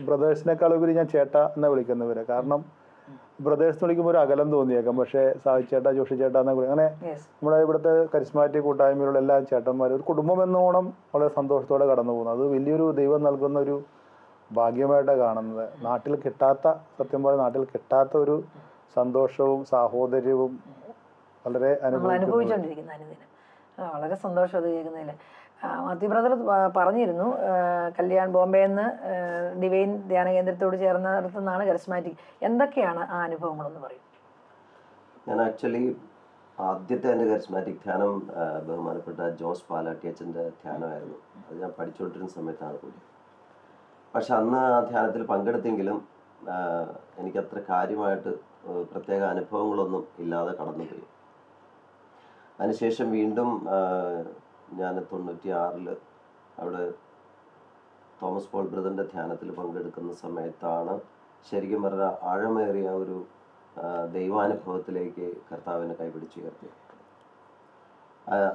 Speaker 7: ബ്രദേഴ്സിനേക്കാൾ ഉപരി ഞാൻ ചേട്ടാ എന്ന് വിളിക്കുന്നവരെ. കാരണം ബ്രദേഴ്സ് വിളിക്കുമ്പോൾ ഒരു അകലം തോന്നിയേക്കാം, പക്ഷേ സാഹി ചേട്ടാ, ജോഷി ചേട്ടാ എന്നൊക്കെ വിളിക്കും. അങ്ങനെ നമ്മുടെ ഇവിടുത്തെ കരിസ്മാറ്റിക് കൂട്ടായ്മയിലുള്ള എല്ലാ ചേട്ടന്മാരും ഒരു കുടുംബം എന്നോണം വളരെ സന്തോഷത്തോടെ കടന്നു പോകുന്നു. അത് വലിയൊരു ദൈവം നൽകുന്ന ഒരു ഭാഗ്യമായിട്ടാണ് കാണുന്നത്. നാട്ടിൽ കിട്ടാത്ത, സത്യം പറഞ്ഞ നാട്ടിൽ കിട്ടാത്ത ഒരു സന്തോഷവും സാഹോദര്യവും വളരെ
Speaker 4: അനുഭവിച്ചുകൊണ്ടിരിക്കുന്ന വളരെ സന്തോഷം അത് കേൾക്കുന്നതിൽ. മാത്യു ബ്രദർ പറഞ്ഞിരുന്നു ബോംബെയിൽ നിന്ന് ഡിവൈൻ ധ്യാന കേന്ദ്രത്തോട് ചേർന്നിടത്തു നിന്നാണ് കരിസ്മാറ്റിക്. എന്തൊക്കെയാണ് ആ അനുഭവങ്ങളെന്ന് പറയും?
Speaker 8: ഞാൻ ആക്ച്വലി ആദ്യത്തെ എൻ്റെ കരിസ്മാറ്റിക് ധ്യാനം ബഹുമാനപ്പെട്ട ജോസ് പാലാട്ടിയച്ചൻ്റെ ധ്യാനമായിരുന്നു. അത് ഞാൻ പഠിച്ചുകൊണ്ടിരുന്ന സമയത്താണ് കൂടി. പക്ഷെ അന്ന് ആ ധ്യാനത്തിൽ പങ്കെടുത്തെങ്കിലും എനിക്കത്ര കാര്യമായിട്ട് പ്രത്യേക അനുഭവങ്ങളൊന്നും ഇല്ലാതെ കടന്നുപോയി. അതിനുശേഷം വീണ്ടും ഞാൻ 96 അവിടെ തോമസ് പോൾ ബ്രദറിൻ്റെ ധ്യാനത്തിൽ പങ്കെടുക്കുന്ന സമയത്താണ് ശരിക്കും പറഞ്ഞാൽ ആഴമേറിയ ഒരു ദൈവാനുഭവത്തിലേക്ക് കർത്താവിനെ കൈപിടിച്ചുയർത്തി.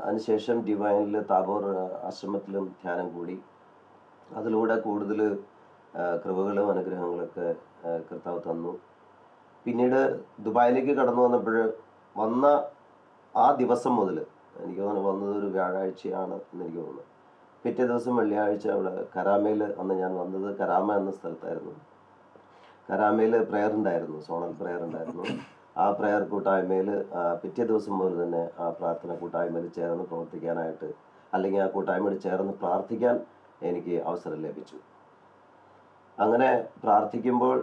Speaker 8: അതിനുശേഷം ഡിവൈനിൽ താബോർ ആശ്രമത്തിലും ധ്യാനം കൂടി. അതിലൂടെ കൂടുതൽ കൃപകളും അനുഗ്രഹങ്ങളൊക്കെ കർത്താവ് തന്നു. പിന്നീട് ദുബായിലേക്ക് കടന്നു വന്ന ആ ദിവസം മുതൽ എനിക്ക് തോന്നുന്നു വന്നത് ഒരു വ്യാഴാഴ്ചയാണ് എന്ന് എനിക്ക് തോന്നുന്നു. പിറ്റേ ദിവസം വെള്ളിയാഴ്ച അവിടെ കരാമയിൽ, അന്ന് ഞാൻ വന്നത് കരാമ എന്ന സ്ഥലത്തായിരുന്നു. കരാമയിൽ പ്രെയർ ഉണ്ടായിരുന്നു, സോണൽ പ്രെയർ ഉണ്ടായിരുന്നു. ആ പ്രെയർ കൂട്ടായ്മയിൽ പിറ്റേ ദിവസം മുതൽ തന്നെ ആ പ്രാർത്ഥന കൂട്ടായ്മയിൽ ചേർന്ന് പ്രവർത്തിക്കാനായിട്ട്, അല്ലെങ്കിൽ ആ കൂട്ടായ്മയിൽ ചേർന്ന് പ്രാർത്ഥിക്കാൻ എനിക്ക് അവസരം ലഭിച്ചു. അങ്ങനെ പ്രാർത്ഥിക്കുമ്പോൾ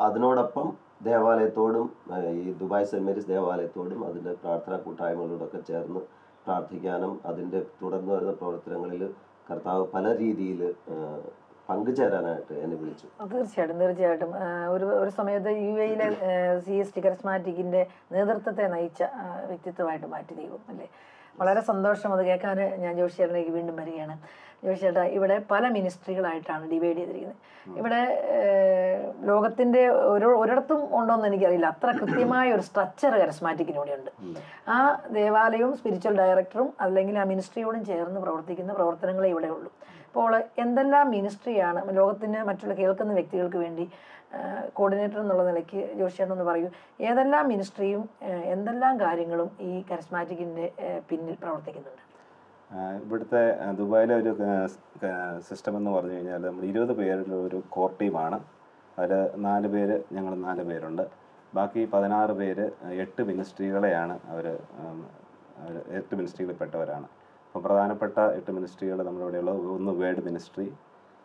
Speaker 8: അതിനോടൊപ്പം ദേവാലയത്തോടും ഈ ദുബായ് സെൻറ്റ് മേരീസ് ദേവാലയത്തോടും അതിൻ്റെ പ്രാർത്ഥനാ കൂട്ടായ്മകളോടൊക്കെ ചേർന്ന് പ്രാർത്ഥിക്കാനും അതിൻ്റെ തുടർന്ന് വരുന്ന പ്രവർത്തനങ്ങളിൽ കർത്താവ് പല രീതിയിൽ പങ്കുചേരാനായിട്ട് എന്നെ വിളിച്ചു.
Speaker 4: തീർച്ചയായിട്ടും ഒരു സമയത്ത് UAE CST കരിസ്മാറ്റിക്കിൻ്റെ നേതൃത്വത്തെ നയിച്ച വ്യക്തിത്വമായിട്ട് മാറ്റി ദൈവം അല്ലേ. വളരെ സന്തോഷം അത് കേൾക്കാൻ. ഞാൻ ജോഷി ചേട്ടനിലേക്ക് വീണ്ടും വരികയാണ്. ജോഷി ചേട്ടാ, ഇവിടെ പല മിനിസ്ട്രികളായിട്ടാണ് ഡിവൈഡ് ചെയ്തിരിക്കുന്നത്. ഇവിടെ ലോകത്തിൻ്റെ ഒരിടത്തും ഉണ്ടോയെന്ന് എനിക്കറിയില്ല, അത്ര കൃത്യമായ ഒരു സ്ട്രക്ചർ കരിസ്മാറ്റിക്കിനൂടെ ഉണ്ട്. ആ ദേവാലയവും സ്പിരിച്വൽ ഡയറക്ടറും അല്ലെങ്കിൽ ആ മിനിസ്ട്രിയോടും ചേർന്ന് പ്രവർത്തിക്കുന്ന പ്രവർത്തനങ്ങളെ ഇവിടെ ഉള്ളൂ. അപ്പോൾ എന്തെല്ലാം മിനിസ്ട്രിയാണ് ലോകത്തിന് മറ്റുള്ള കേൾക്കുന്ന വ്യക്തികൾക്ക് വേണ്ടി കോർഡിനേറ്റർ എന്നുള്ള നിലയ്ക്ക് ജോഷിയേട്ടനൊന്ന് പറയൂ, ഏതെല്ലാം മിനിസ്ട്രിയും എന്തെല്ലാം കാര്യങ്ങളും ഈ കരിസ്മാറ്റിക്കിൻ്റെ പിന്നിൽ പ്രവർത്തിക്കുന്നുണ്ട്?
Speaker 5: ഇവിടുത്തെ ദുബായിലെ ഒരു സിസ്റ്റം എന്ന് പറഞ്ഞു കഴിഞ്ഞാൽ നമ്മൾ 20 പേരുടെ ഒരു കോർ ടീമാണ്. അതിൽ 4 പേര്, ഞങ്ങൾ 4 പേരുണ്ട്. ബാക്കി 16 പേര് 8 മിനിസ്ട്രികളെയാണ് അവർ 8 മിനിസ്ട്രികളിൽ പെട്ടവരാണ്. അപ്പോൾ പ്രധാനപ്പെട്ട 8 മിനിസ്ട്രികൾ നമ്മളിവിടെയുള്ളത്, ഒന്ന് വേർഡ് മിനിസ്ട്രി,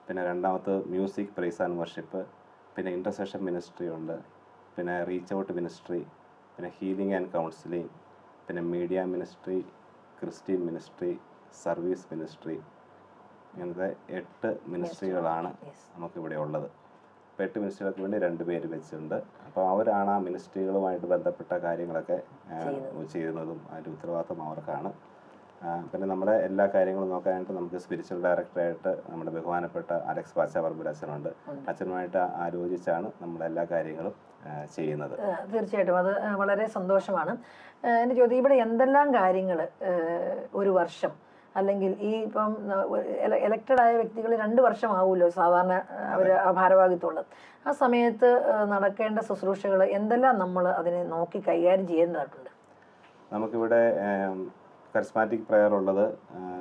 Speaker 5: പിന്നെ രണ്ടാമത് മ്യൂസിക്, പ്രൈസ് ആൻഡ് വർഷിപ്പ്, പിന്നെ ഇൻ്റർസെഷൻ മിനിസ്ട്രി ഉണ്ട്, പിന്നെ റീച്ച് ഔട്ട് മിനിസ്ട്രി, പിന്നെ ഹീലിംഗ് ആൻഡ് കൗൺസിലിംഗ്, പിന്നെ media ministry, Christian ministry, service ministry. ഇങ്ങനത്തെ 8 മിനിസ്ട്രികളാണ് നമുക്കിവിടെ ഉള്ളത്. അപ്പോൾ 8 മിനിസ്ട്രികൾക്ക് വേണ്ടി 2 പേര് വെച്ചിട്ടുണ്ട്. അപ്പോൾ അവരാണ് ആ മിനിസ്ട്രികളുമായിട്ട് ബന്ധപ്പെട്ട കാര്യങ്ങളൊക്കെ ചെയ്യുന്നതും അതിൻ്റെ ഉത്തരവാദിത്വം അവർക്കാണ്. പിന്നെ നമ്മുടെ എല്ലാ കാര്യങ്ങളും നോക്കാനായിട്ട് നമുക്ക് സ്പിരിച്വൽ ഡയറക്ടറായിട്ട് നമ്മുടെ ബഹുമാനപ്പെട്ട അലക്സ് പാച്ചാപറമ്പിൽ അച്ഛനുണ്ട്. അച്ഛനുമായിട്ട് ആലോചിച്ചാണ് നമ്മളെല്ലാ കാര്യങ്ങളും ചെയ്യുന്നത്.
Speaker 4: തീർച്ചയായിട്ടും അത് വളരെ സന്തോഷമാണ്. എൻ്റെ ചോദ്യം, ഇവിടെ എന്തെല്ലാം കാര്യങ്ങൾ ഒരു വർഷം അല്ലെങ്കിൽ ഈ ഇപ്പം എലക്റ്റഡ് ആയ വ്യക്തികൾ 2 വർഷമാവുമല്ലോ സാധാരണ അവർ ഭാരവാഹിത്വമുള്ളത്, ആ സമയത്ത് നടക്കേണ്ട ശുശ്രൂഷകൾ എന്തെല്ലാം നമ്മൾ അതിനെ നോക്കി കൈകാര്യം ചെയ്യേണ്ടതായിട്ടുണ്ട്?
Speaker 5: നമുക്കിവിടെ കരിസ്മാറ്റിക് പ്രെയർ ഉള്ളത്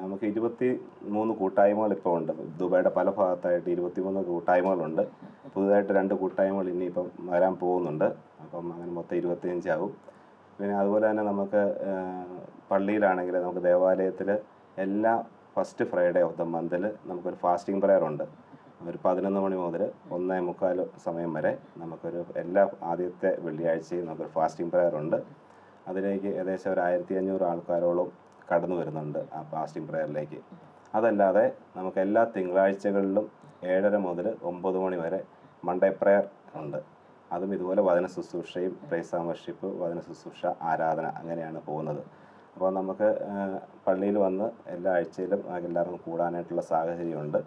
Speaker 5: നമുക്ക് 23 കൂട്ടായ്മകൾ ഇപ്പോൾ ഉണ്ട്. ദുബായിയുടെ പല ഭാഗത്തായിട്ട് 23 കൂട്ടായ്മകളുണ്ട്. പുതുതായിട്ട് 2 കൂട്ടായ്മകൾ ഇനിയിപ്പം വരാൻ പോകുന്നുണ്ട്. അപ്പം അങ്ങനെ മൊത്തം 25 ആവും. പിന്നെ അതുപോലെ തന്നെ നമുക്ക് പള്ളിയിലാണെങ്കിൽ നമുക്ക് ദേവാലയത്തിൽ എല്ലാ ഫസ്റ്റ് ഫ്രൈഡേ ഓഫ് ദ മന്തിൽ നമുക്കൊരു ഫാസ്റ്റിംഗ് പ്രെയർ ഉണ്ട്. ഒരു 11 മണി മുതൽ 1:45 സമയം വരെ നമുക്കൊരു എല്ലാ ആദ്യത്തെ വെള്ളിയാഴ്ചയും നമുക്കൊരു ഫാസ്റ്റിംഗ് പ്രെയർ ഉണ്ട്. അതിലേക്ക് ഏകദേശം ഒരു 1500 ആൾക്കാരോളം കടന്നു വരുന്നുണ്ട് ആ ഫാസ്റ്റിംഗ് പ്രെയറിലേക്ക്. അതല്ലാതെ നമുക്ക് എല്ലാ തിങ്കളാഴ്ചകളിലും 7:30 മുതൽ 9 മണി വരെ മൺഡേ പ്രെയർ ഉണ്ട്. അതും ഇതുപോലെ വചന ശുശ്രൂഷയും പ്രൈസ് ആൻഡ് വർഷിപ്പ്, വചന ശുശ്രൂഷ, ആരാധന അങ്ങനെയാണ് പോകുന്നത്. അപ്പോൾ നമുക്ക് പള്ളിയിൽ വന്ന് എല്ലാ ആഴ്ചയിലും എല്ലാവർക്കും കൂടാനായിട്ടുള്ള സാഹചര്യമുണ്ട്.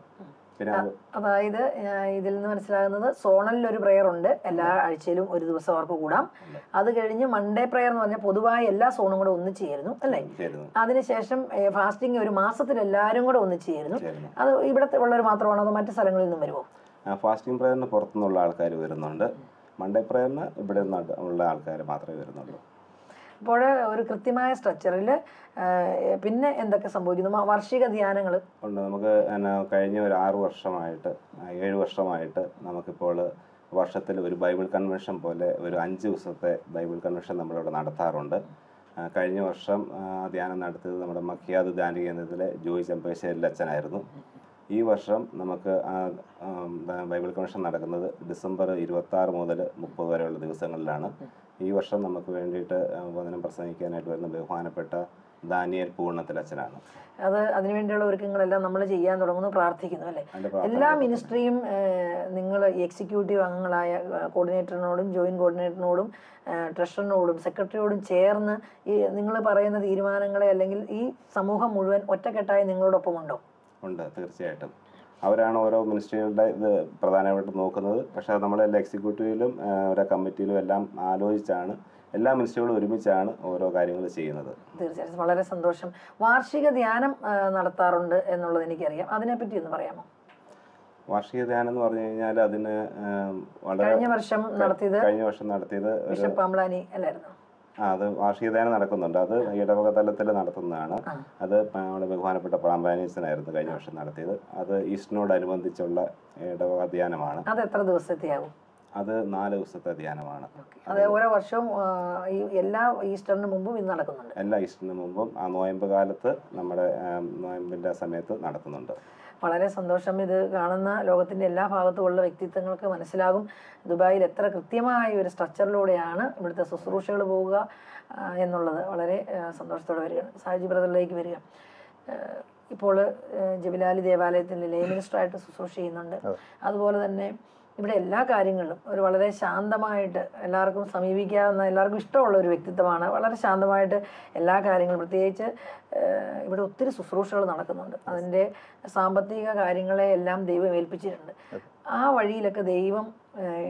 Speaker 5: പിന്നെ
Speaker 4: അതായത് ഇതിൽ നിന്ന് മനസ്സിലാകുന്നത് സോണലിൽ ഒരു പ്രെയർ ഉണ്ട്, എല്ലാ ആഴ്ചയിലും ഒരു ദിവസം അവർക്ക് കൂടാം. അത് കഴിഞ്ഞ് മൺഡേ പ്രെയർ എന്ന് പറഞ്ഞാൽ പൊതുവായ എല്ലാ സോണും കൂടെ ഒന്നിച്ച് ചേരുന്നു അല്ലേ? അതിനുശേഷം ഫാസ്റ്റിംഗ് ഒരു മാസത്തിൽ എല്ലാവരും കൂടെ ഒന്നിച്ച് ചേരുന്നു. അത് ഇവിടത്തെ ഉള്ളവർ മാത്രമാണോ അതോ മറ്റു സ്ഥലങ്ങളിൽ നിന്നും വരുമോ?
Speaker 5: ഫാസ്റ്റിംഗ് പ്രെയറിന് പുറത്തുനിന്നുള്ള ആൾക്കാർ വരുന്നുണ്ട്. മൺഡേ പ്രെയറിന് ഇവിടെ ഉള്ള ആൾക്കാർ മാത്രമേ വരുന്നുള്ളൂ.
Speaker 4: അപ്പോൾ ഒരു കൃത്യമായ സ്ട്രക്ചറിൽ പിന്നെ എന്തൊക്കെ സംഭവിക്കുന്നു? വാർഷിക ധ്യാനങ്ങൾ
Speaker 5: ഉണ്ട്. നമുക്ക് കഴിഞ്ഞ ഒരു 7 വർഷമായിട്ട് നമുക്കിപ്പോൾ വർഷത്തിൽ ഒരു ബൈബിൾ കൺവെൻഷൻ പോലെ ഒരു 5 ദിവസത്തെ ബൈബിൾ കൺവെൻഷൻ നമ്മളിവിടെ നടത്താറുണ്ട്. കഴിഞ്ഞ വർഷം ധ്യാനം നടത്തിയത് നമ്മുടെ മക്കിയാദ് ധ്യാന കേന്ദ്രത്തിലെ ജോയി ചെമ്പശ്ശേരി അച്ഛനായിരുന്നു. ഈ വർഷം നമുക്ക് ബൈബിൾ കൺവെൻഷൻ നടക്കുന്നത് ഡിസംബർ 26 മുതൽ 30 വരെയുള്ള ദിവസങ്ങളിലാണ്. ഈ വർഷം നമുക്ക് വേണ്ടിയിട്ട് വചനം പ്രസംഗിക്കാനായിട്ട് വരുന്ന ബഹുമാനപ്പെട്ട ദാനിയേൽ പൂർണ്ണത്തിൽ അച്ഛനാണ്.
Speaker 4: അതിനുവേണ്ടിയുള്ള ഒരുക്കങ്ങളെല്ലാം നമ്മൾ ചെയ്യാൻ തുടങ്ങുന്നു, പ്രാർത്ഥിക്കുന്നു അല്ലേ? എല്ലാ മിനിസ്ട്രിയും നിങ്ങൾ എക്സിക്യൂട്ടീവ് അംഗങ്ങളായ കോർഡിനേറ്ററിനോടും ജോയിന്റ് കോർഡിനേറ്ററിനോടും ട്രഷറിനോടും സെക്രട്ടറിയോടും ചേർന്ന് ഈ നിങ്ങൾ പറയുന്ന തീരുമാനങ്ങളെ അല്ലെങ്കിൽ ഈ സമൂഹം മുഴുവൻ ഒറ്റക്കെട്ടായി നിങ്ങളോടൊപ്പം ഉണ്ടോ?
Speaker 5: ഉണ്ട്, തീർച്ചയായിട്ടും. അവരാണ് ഓരോ മിനിസ്ട്രികളുടെ ഇത് പ്രധാനമായിട്ടും നോക്കുന്നത്. പക്ഷേ നമ്മളെല്ലാം എക്സിക്യൂട്ടീവിലും ഓരോ കമ്മിറ്റിയിലും എല്ലാം ആലോചിച്ചാണ് എല്ലാ മിനിസ്ട്രികളും ഒരുമിച്ചാണ് ഓരോ കാര്യങ്ങൾ ചെയ്യുന്നത്.
Speaker 4: തീർച്ചയായിട്ടും വളരെ സന്തോഷം. വാർഷിക ധ്യാനം നടത്താറുണ്ട് എന്നുള്ളത് എനിക്കറിയാം, അതിനെപ്പറ്റി ഒന്ന് പറയാമോ?
Speaker 5: വാർഷിക ധ്യാനം എന്ന് പറഞ്ഞു കഴിഞ്ഞാൽ അതിന്
Speaker 4: കഴിഞ്ഞ വർഷം
Speaker 5: നടത്തിയത്
Speaker 4: ബിഷപ്പ് പാംബ്ലാനി അല്ലായിരുന്നു?
Speaker 5: അത് വാർഷിക ധ്യാനം നടക്കുന്നുണ്ട്. അത് ഇടവക തലത്തിൽ നടത്തുന്നതാണ്. അത് നമ്മുടെ ബഹുമാനപ്പെട്ട പാംബ്ലാനീസനായിരുന്നു കഴിഞ്ഞ വർഷം നടത്തിയത്. അത് ഈസ്റ്ററിനോടനുബന്ധിച്ചുള്ള ഇടവക ധ്യാനമാണ്.
Speaker 4: അത് എത്ര ദിവസത്തെയാവും?
Speaker 5: അത് 4 ദിവസത്തെ ധ്യാനമാണ്.
Speaker 4: അത് ഓരോ വർഷവും എല്ലാ ഈസ്റ്ററിന് മുമ്പും ഇത് നടക്കുന്നുണ്ട്?
Speaker 5: എല്ലാ ഈസ്റ്ററിന് മുമ്പും ആ നോയമ്പ് കാലത്ത് നമ്മുടെ നോയമ്പിൻ്റെ സമയത്ത് നടത്തുന്നുണ്ട്.
Speaker 4: വളരെ സന്തോഷം. ഇത് കാണുന്ന ലോകത്തിൻ്റെ എല്ലാ ഭാഗത്തുമുള്ള വ്യക്തിത്വങ്ങൾക്ക് മനസ്സിലാകും ദുബായിൽ എത്ര കൃത്യമായ ഒരു സ്ട്രക്ചറിലൂടെയാണ് ഇവിടുത്തെ ശുശ്രൂഷകൾ പോവുക എന്നുള്ളത്. വളരെ സന്തോഷത്തോടെ വരികയാണ്. സാജി ബ്രദറിലേക്ക് വരിക. ഇപ്പോൾ ജബിലാലി ദേവാലയത്തിൽ ലേ മിനിസ്റ്ററായിട്ട് ശുശ്രൂഷ ചെയ്യുന്നുണ്ട്. അതുപോലെ തന്നെ ഇവിടെ എല്ലാ കാര്യങ്ങളിലും ഒരു വളരെ ശാന്തമായിട്ട് എല്ലാവർക്കും സമീപിക്കാവുന്ന, എല്ലാവർക്കും ഇഷ്ടമുള്ള ഒരു വ്യക്തിത്വമാണ്. വളരെ ശാന്തമായിട്ട് എല്ലാ കാര്യങ്ങളും, പ്രത്യേകിച്ച് ഇവിടെ ഒത്തിരി ശുശ്രൂഷകൾ നടക്കുന്നുണ്ട്. അതിൻ്റെ സാമ്പത്തിക കാര്യങ്ങളെ എല്ലാം ദൈവം ഏൽപ്പിച്ചിട്ടുണ്ട്. ആ വഴിയിലൊക്കെ ദൈവം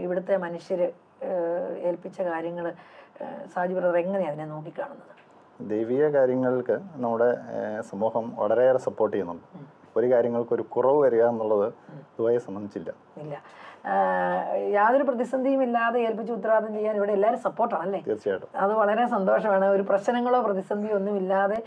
Speaker 4: ഇവിടുത്തെ മനുഷ്യർ ഏൽപ്പിച്ച കാര്യങ്ങൾ സാജി ബ്രദർ എങ്ങനെയാണ് അതിനെ നോക്കിക്കാണുന്നത്?
Speaker 6: ദൈവിക കാര്യങ്ങൾക്ക് നമ്മുടെ സമൂഹം വളരെയേറെ സപ്പോർട്ട് ചെയ്യുന്നുണ്ട്. ഒരു കാര്യങ്ങൾക്ക് ഒരു കുറവ് വരിക എന്നുള്ളത് ദുബായിയെ സംബന്ധിച്ചില്ല.
Speaker 4: യാതൊരു പ്രതിസന്ധിയും ഇല്ലാതെ ഏൽപ്പിച്ച് ഉത്തരവാദിത്തം ചെയ്യാൻ ഇവിടെ എല്ലാവരും സപ്പോർട്ടാണല്ലേ?
Speaker 6: തീർച്ചയായിട്ടും.
Speaker 4: അത് വളരെ സന്തോഷമാണ്. ഒരു പ്രശ്നങ്ങളോ പ്രതിസന്ധിയോ ഒന്നും ഇല്ലാതെ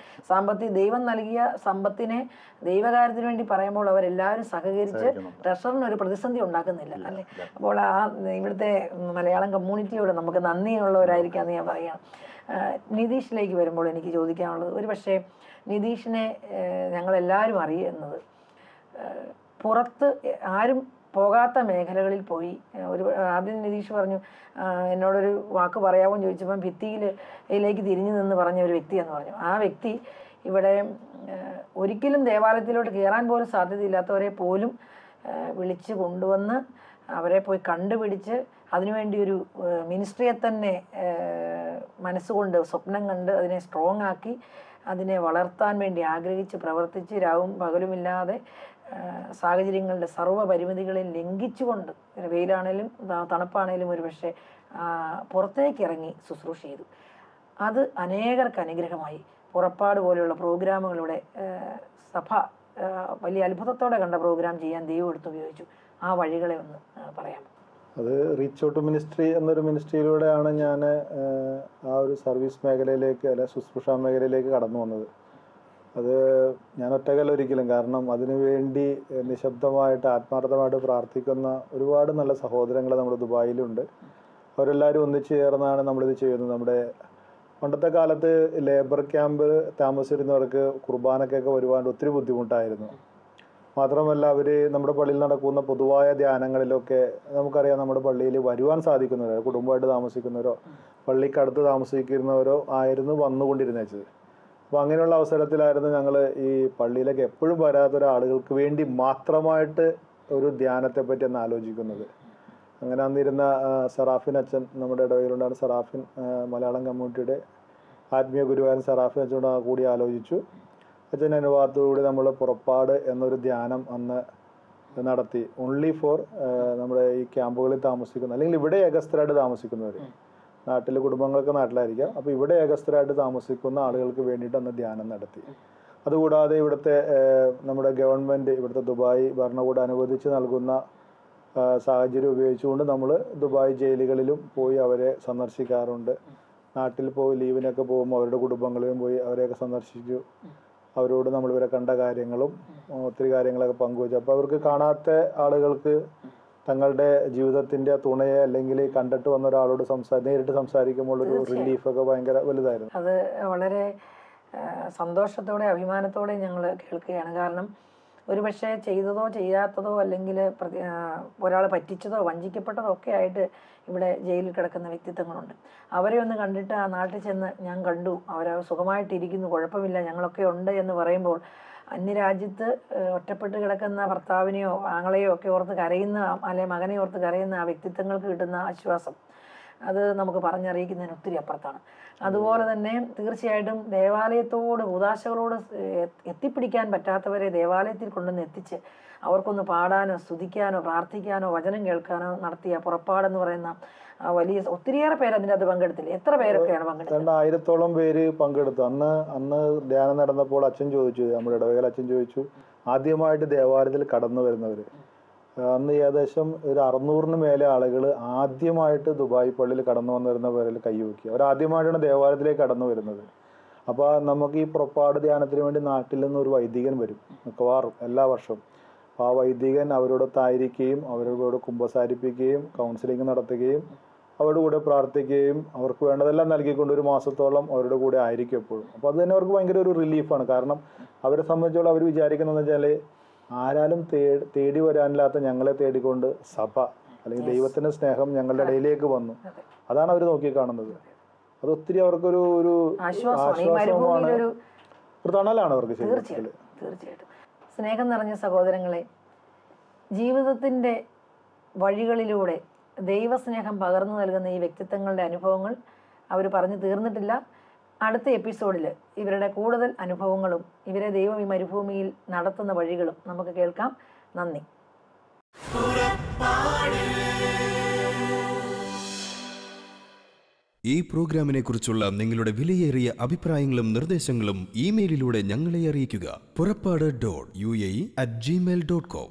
Speaker 4: ദൈവം നൽകിയ സമ്പത്തിനെ ദൈവകാര്യത്തിന് വേണ്ടി പറയുമ്പോൾ അവരെല്ലാവരും സഹകരിച്ച് ട്രഷറിന് ഒരു പ്രതിസന്ധി ഉണ്ടാക്കുന്നില്ല അല്ലേ? അപ്പോൾ ആ ഇവിടുത്തെ മലയാളം കമ്മ്യൂണിറ്റിയോട് നമുക്ക് നന്ദിയുള്ളവരായിരിക്കാമെന്ന് ഞാൻ പറയാം. നിതീഷിലേക്ക് വരുമ്പോൾ എനിക്ക് ചോദിക്കാനുള്ളത്, ഒരു പക്ഷേ നിതീഷിനെ ഞങ്ങളെല്ലാവരും അറിയുന്നത് പുറത്ത് ആരും പോകാത്ത മേഖലകളിൽ പോയി. ആദ്യം നിതീഷ് പറഞ്ഞു, എന്നോടൊരു വാക്ക് പറയാമോ എന്ന് ചോദിച്ചപ്പം ഭിത്തിയിലേക്ക് തിരിഞ്ഞു നിന്ന് പറഞ്ഞ ഒരു വ്യക്തിയെന്ന് പറഞ്ഞു. ആ വ്യക്തി ഇവിടെ ഒരിക്കലും ദേവാലയത്തിലോട്ട് കയറാൻ പോലും സാധ്യതയില്ലാത്തവരെ പോലും വിളിച്ച് കൊണ്ടുവന്ന് അവരെ പോയി കണ്ടുപിടിച്ച് അതിനുവേണ്ടി ഒരു മിനിസ്ട്രിയെ തന്നെ മനസ്സുകൊണ്ട് സ്വപ്നം കണ്ട് അതിനെ സ്ട്രോങ് ആക്കി അതിനെ വളർത്താൻ വേണ്ടി ആഗ്രഹിച്ച് പ്രവർത്തിച്ച് രാവും പകലുമില്ലാതെ സാഹചര്യങ്ങളുടെ സർവ്വ പരിമിതികളെ ലംഘിച്ചുകൊണ്ട്, വെയിലാണേലും തണുപ്പാണേലും ഒരു പക്ഷേ പുറത്തേക്ക് ഇറങ്ങി ശുശ്രൂഷ ചെയ്തു. അത് അനേകർക്ക് അനുഗ്രഹമായി. പുറപ്പാട് പോലെയുള്ള പ്രോഗ്രാമുകളുടെ സഭ വലിയ അത്ഭുതത്തോടെ കണ്ട പ്രോഗ്രാം ചെയ്യാൻ ദൈവം എടുത്ത് ഉപയോഗിച്ചു. ആ വഴികളെ ഒന്ന് പറയാമോ?
Speaker 7: അത് റീച്ച് ഔട്ട് മിനിസ്ട്രി എന്നൊരു മിനിസ്ട്രിയിലൂടെയാണ് ഞാൻ ആ ഒരു സർവീസ് മേഖലയിലേക്ക്, അല്ല ശുശ്രൂഷ മേഖലയിലേക്ക് കടന്നു വന്നത്. അത് ഞാൻ ഒറ്റക്കല്ല ഒരിക്കലും. കാരണം അതിനുവേണ്ടി നിശബ്ദമായിട്ട് ആത്മാർത്ഥമായിട്ട് പ്രാർത്ഥിക്കുന്ന ഒരുപാട് നല്ല സഹോദരങ്ങൾ നമ്മുടെ ദുബായിലുണ്ട്. അവരെല്ലാവരും ഒന്നിച്ചു ചേർന്നാണ് നമ്മളിത് ചെയ്യുന്നത്. നമ്മുടെ പണ്ടത്തെ കാലത്ത് ലേബർ ക്യാമ്പ് താമസിച്ചിരുന്നവർക്ക് കുർബാനക്കൊക്കെ വരുവാൻ ഒത്തിരി ബുദ്ധിമുട്ടായിരുന്നു. മാത്രമല്ല അവർ നമ്മുടെ പള്ളിയിൽ നടക്കുന്ന പൊതുവായ ധ്യാനങ്ങളിലൊക്കെ നമുക്കറിയാം, നമ്മുടെ പള്ളിയിൽ വരുവാൻ സാധിക്കുന്നവരോ കുടുംബമായിട്ട് താമസിക്കുന്നവരോ പള്ളിക്കടുത്ത് താമസിക്കുന്നവരോ ആയിരുന്നു വന്നുകൊണ്ടിരുന്നത്. അപ്പോൾ അങ്ങനെയുള്ള അവസരത്തിലായിരുന്നു ഞങ്ങൾ ഈ പള്ളിയിലേക്ക് എപ്പോഴും വരാത്തൊരാളുകൾക്ക് വേണ്ടി മാത്രമായിട്ട് ഒരു ധ്യാനത്തെ പറ്റി ഒന്ന് ആലോചിക്കുന്നത്. അങ്ങനെ അന്നിരുന്ന സറാഫിൻ അച്ഛൻ നമ്മുടെ ഇടവയിലുണ്ടായിരുന്ന സറാഫിൻ, മലയാളം കമ്മ്യൂണിറ്റിയുടെ ആത്മീയ ഗുരുവായൂർ സറാഫിൻ അച്ഛനോട് കൂടി ആലോചിച്ചു. അച്ഛൻ്റെ അനുവാദത്തോടുകൂടി നമ്മൾ പുറപ്പാട് എന്നൊരു ധ്യാനം അന്ന് നടത്തി. ഓൺലി ഫോർ നമ്മുടെ ഈ ക്യാമ്പുകളിൽ താമസിക്കുന്ന അല്ലെങ്കിൽ ഇവിടെ ഏകസ്ഥരായിട്ട് താമസിക്കുന്നവർ, നാട്ടിലെ കുടുംബങ്ങളൊക്കെ നാട്ടിലായിരിക്കാം, അപ്പോൾ ഇവിടെ ഏകസ്ഥരായിട്ട് താമസിക്കുന്ന ആളുകൾക്ക് വേണ്ടിയിട്ട് അന്ന് ധ്യാനം നടത്തി. അതുകൂടാതെ ഇവിടുത്തെ നമ്മുടെ ഗവൺമെൻറ്, ഇവിടുത്തെ ദുബായ് ഭരണകൂടം അനുവദിച്ച് നൽകുന്ന സാഹചര്യം ഉപയോഗിച്ചുകൊണ്ട് നമ്മൾ ദുബായ് ജയിലുകളിലും പോയി അവരെ സന്ദർശിക്കാറുണ്ട്. നാട്ടിൽ പോയി ലീവിനൊക്കെ പോകുമ്പോൾ അവരുടെ കുടുംബങ്ങളിലും പോയി അവരെയൊക്കെ സന്ദർശിച്ചു. അവരോട് നമ്മളിവരെ കണ്ട കാര്യങ്ങളും ഒത്തിരി കാര്യങ്ങളൊക്കെ പങ്കുവച്ചു. അപ്പോൾ അവർക്ക് കാണാത്ത ആളുകൾക്ക് തങ്ങളുടെ ജീവിതത്തിൻ്റെ തുണയെ അല്ലെങ്കിൽ കണ്ടിട്ട് വന്ന ഒരാളോട് നേരിട്ട് സംസാരിക്കുമ്പോൾ ഒരു റിലീഫൊക്കെ ഭയങ്കര വലുതായിരുന്നു.
Speaker 4: അത് വളരെ സന്തോഷത്തോടെ അഭിമാനത്തോടെ ഞങ്ങൾ കേൾക്കുകയാണ്. കാരണം ഒരുപക്ഷെ ചെയ്തതോ ചെയ്യാത്തതോ അല്ലെങ്കിൽ ഒരാൾ പറ്റിച്ചതോ വഞ്ചിക്കപ്പെട്ടതോ ഒക്കെ ആയിട്ട് ഇവിടെ ജയിലിൽ കിടക്കുന്ന വ്യക്തിത്വങ്ങളുണ്ട്. അവരെ ഒന്ന് കണ്ടിട്ട് ആ നാട്ടിൽ ചെന്ന് ഞാൻ കണ്ടു, അവർ സുഖമായിട്ടിരിക്കുന്നു, കുഴപ്പമില്ല, ഞങ്ങളൊക്കെ ഉണ്ട് എന്ന് പറയുമ്പോൾ അന്യരാജ്യത്ത് ഒറ്റപ്പെട്ട് കിടക്കുന്ന ഭർത്താവിനെയോ ആങ്ങളെയോ ഒക്കെ ഓർത്ത് കരയുന്ന, അല്ലെങ്കിൽ മകനെ ഓർത്ത് കരയുന്ന ആ വ്യക്തിത്വങ്ങൾക്ക് കിട്ടുന്ന ആശ്വാസം അത് നമുക്ക് പറഞ്ഞറിയിക്കുന്നതിന് ഒത്തിരി അപ്പുറത്താണ്. അതുപോലെ തന്നെ തീർച്ചയായിട്ടും ദേവാലയത്തോട് കൂദാശകളോട് എത്തിപ്പിടിക്കാൻ പറ്റാത്തവരെ ദേവാലയത്തിൽ കൊണ്ടുവന്ന് എത്തിച്ച് അവർക്കൊന്ന് പാടാനോ സ്തുതിക്കാനോ പ്രാർത്ഥിക്കാനോ വചനം കേൾക്കാനോ നടത്തിയ പുറപ്പാടെന്ന് പറയുന്ന വലിയ ഒത്തിരിയേറെ പേര് അതിൻ്റെ അത് പങ്കെടുത്തില്ല. എത്ര പേരൊക്കെയാണ് പങ്കെടുത്തത്?
Speaker 7: 2000-ഓളം പേര് പങ്കെടുത്തു. അന്ന് ധ്യാനം നടന്നപ്പോൾ അച്ഛൻ ചോദിച്ചു, നമ്മുടെ ഇടവകയിൽ അച്ഛൻ ചോദിച്ചു, ആദ്യമായിട്ട് ദേവാലയത്തിൽ കടന്നു വരുന്നവർ. അന്ന് ഏകദേശം ഒരു 600-ന് മേലെ ആളുകൾ ആദ്യമായിട്ട് ദുബായ് പള്ളിയിൽ കടന്നു വന്നിരുന്ന പേരിൽ കൈവക്കി. അവരാദ്യമായിട്ടാണ് ദേവാലയത്തിലേക്ക് കടന്നു വരുന്നത്. അപ്പോൾ നമുക്ക് ഈ പുറപ്പാട് ധ്യാനത്തിന് വേണ്ടി നാട്ടിൽ നിന്ന് ഒരു വൈദികൻ വരും മിക്കവാറും എല്ലാ വർഷവും. ആ വൈദികൻ അവരോടൊത്തായിരിക്കുകയും അവരോട് കുമ്പസാരിപ്പിക്കുകയും കൗൺസിലിംഗ് നടത്തുകയും അവരുടെ കൂടെ പ്രാർത്ഥിക്കുകയും അവർക്ക് വേണ്ടതെല്ലാം നൽകിക്കൊണ്ട് ഒരു മാസത്തോളം അവരുടെ കൂടെ ആയിരിക്കും എപ്പോഴും. അപ്പോൾ അത് തന്നെ അവർക്ക് ഭയങ്കര ഒരു റിലീഫാണ്. കാരണം അവരെ സംബന്ധിച്ചോളം അവർ വിചാരിക്കുന്നതെന്ന് വെച്ചാൽ ആരാലും തേടി വരാനില്ലാത്ത ഞങ്ങളെ തേടിക്കൊണ്ട് സഭ അല്ലെങ്കിൽ ദൈവത്തിൻ്റെ സ്നേഹം ഞങ്ങളുടെ ഇടയിലേക്ക് വന്നു. അതാണ് അവർ നോക്കിക്കാണുന്നത്. അത് ഒത്തിരി അവർക്കൊരു ഒരു ആശ്വാസമാണ്, ഒരു തണലാണ് അവർക്ക്.
Speaker 4: തീർച്ചയായിട്ടും സ്നേഹം നിറഞ്ഞ സഹോദരങ്ങളെ, ജീവിതത്തിൻ്റെ വഴികളിലൂടെ ദൈവസ്നേഹം പകർന്നു നൽകുന്ന ഈ വ്യക്തിത്വങ്ങളുടെ അനുഭവങ്ങൾ അവർ പറഞ്ഞു തീർന്നിട്ടില്ല. അടുത്ത എപ്പിസോഡിൽ ഇവരുടെ കൂടുതൽ അനുഭവങ്ങളും ഇവരെ ദൈവം ഈ മരുഭൂമിയിൽ നടത്തുന്ന വഴികളും നമുക്ക് കേൾക്കാം. നന്ദി.
Speaker 9: ഈ പ്രോഗ്രാമിനെ കുറിച്ചുള്ള നിങ്ങളുടെ വിലയേറിയ അഭിപ്രായങ്ങളും നിർദ്ദേശങ്ങളും ഇമെയിലിലൂടെ ഞങ്ങളെ അറിയിക്കുക. പുറപ്പാട്.UAE@gmail.com